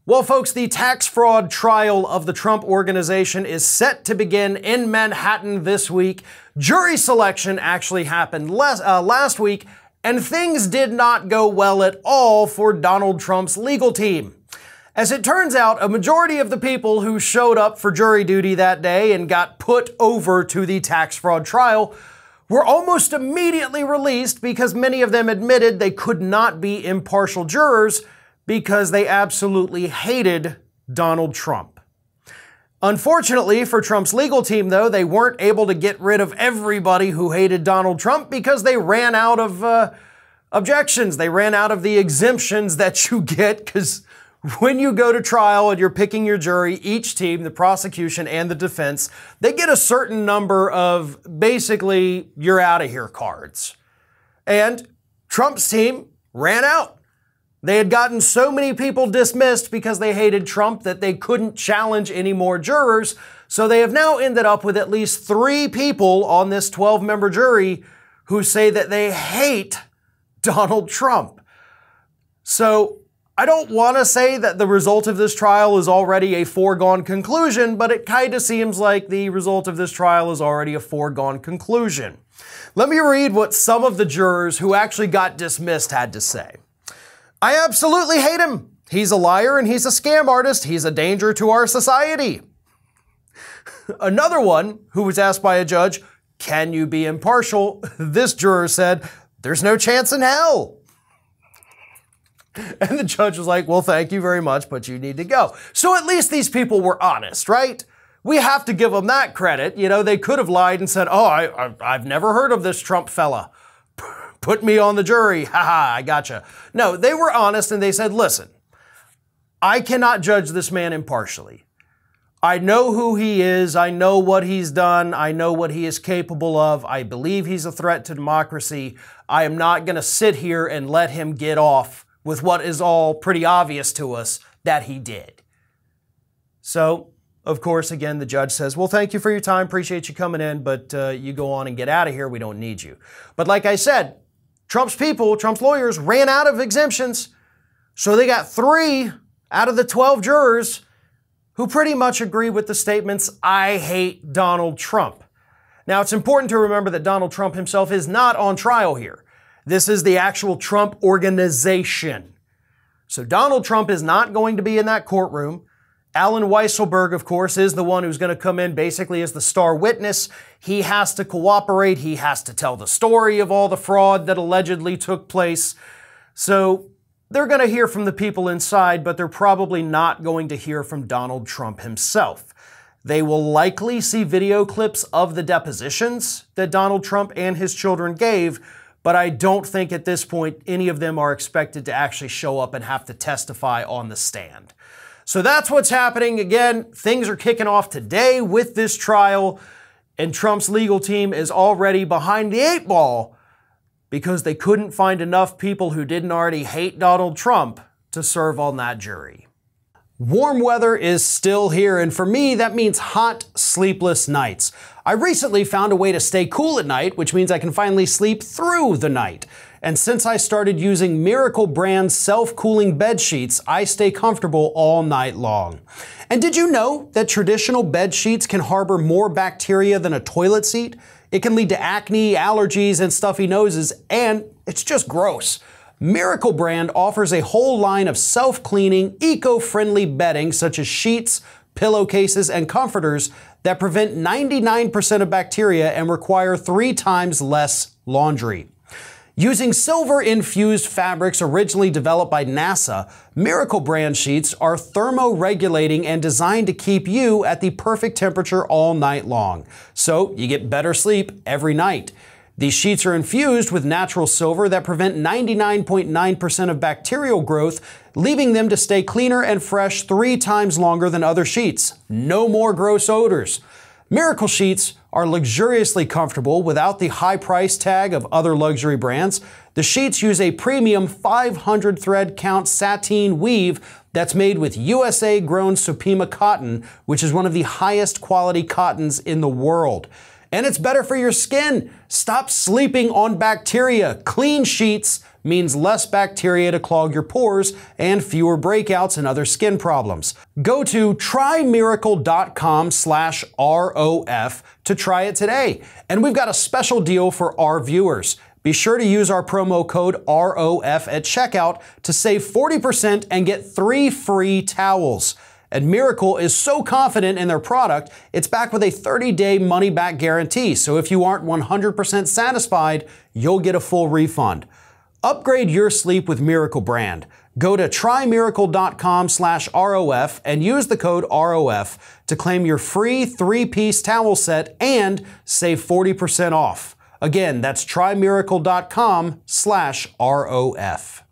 Well, folks, the tax fraud trial of the Trump Organization is set to begin in Manhattan this week. Jury selection actually happened last week, and things did not go well at all for Donald Trump's legal team. As it turns out, a majority of the people who showed up for jury duty that day and got put over to the tax fraud trial were almost immediately released because many of them admitted they could not be impartial jurors because they absolutely hated Donald Trump. Unfortunately for Trump's legal team, though, they weren't able to get rid of everybody who hated Donald Trump because they ran out of objections. They ran out of the exemptions that you get, because when you go to trial and you're picking your jury, each team, the prosecution and the defense, they get a certain number of basically you're out of here cards. And Trump's team ran out. They had gotten so many people dismissed because they hated Trump that they couldn't challenge any more jurors. So they have now ended up with at least 3 people on this 12-member jury who say that they hate Donald Trump. So I don't want to say that the result of this trial is already a foregone conclusion, but it kind of seems like the result of this trial is already a foregone conclusion. Let me read what some of the jurors who actually got dismissed had to say. I absolutely hate him. He's a liar and he's a scam artist. He's a danger to our society. Another one who was asked by a judge, can you be impartial? This juror said, there's no chance in hell. And the judge was like, well, thank you very much, but you need to go. So at least these people were honest, right? We have to give them that credit. You know, they could have lied and said, oh, I've never heard of this Trump fella. Put me on the jury. Haha, I gotcha. No, they were honest and they said, listen, I cannot judge this man impartially. I know who he is. I know what he's done. I know what he is capable of. I believe he's a threat to democracy. I am not going to sit here and let him get off with what is all pretty obvious to us that he did. So, of course, again, the judge says, well, thank you for your time. Appreciate you coming in, but you go on and get out of here. We don't need you. But like I said, Trump's people, Trump's lawyers ran out of exemptions. So they got 3 out of the 12 jurors who pretty much agree with the statements, I hate Donald Trump. Now, it's important to remember that Donald Trump himself is not on trial here. This is the actual Trump Organization. So Donald Trump is not going to be in that courtroom. Allen Weisselberg, of course, is the one who's going to come in basically as the star witness. He has to cooperate. He has to tell the story of all the fraud that allegedly took place. So they're going to hear from the people inside, but they're probably not going to hear from Donald Trump himself. They will likely see video clips of the depositions that Donald Trump and his children gave, but I don't think at this point any of them are expected to actually show up and have to testify on the stand. So that's what's happening. Again, things are kicking off today with this trial, and Trump's legal team is already behind the 8 ball because they couldn't find enough people who didn't already hate Donald Trump to serve on that jury. Warm weather is still here, and for me, that means hot, sleepless nights. I recently found a way to stay cool at night, which means I can finally sleep through the night. And since I started using Miracle brand self-cooling bed sheets, I stay comfortable all night long. And did you know that traditional bed sheets can harbor more bacteria than a toilet seat? It can lead to acne, allergies, and stuffy noses, and it's just gross. Miracle brand offers a whole line of self-cleaning, eco-friendly bedding such as sheets, pillowcases, and comforters that prevent 99% of bacteria and require 3 times less laundry. Using silver-infused fabrics originally developed by NASA, Miracle brand sheets are thermoregulating and designed to keep you at the perfect temperature all night long. So you get better sleep every night. These sheets are infused with natural silver that prevent 99.9% of bacterial growth, leaving them to stay cleaner and fresh 3 times longer than other sheets. No more gross odors. Miracle sheets are luxuriously comfortable without the high price tag of other luxury brands. The sheets use a premium 500 thread count sateen weave that's made with USA grown Supima cotton, which is one of the highest quality cottons in the world. And it's better for your skin. Stop sleeping on bacteria. Clean sheets means less bacteria to clog your pores and fewer breakouts and other skin problems. Go to trymiracle.com/ROF to try it today. And we've got a special deal for our viewers. Be sure to use our promo code ROF at checkout to save 40% and get 3 free towels. And Miracle is so confident in their product, it's backed with a 30-day money-back guarantee. So if you aren't 100% satisfied, you'll get a full refund. Upgrade your sleep with Miracle brand. Go to trymiracle.com/ROF and use the code ROF to claim your free 3-piece towel set and save 40% off. Again, that's trymiracle.com/ROF.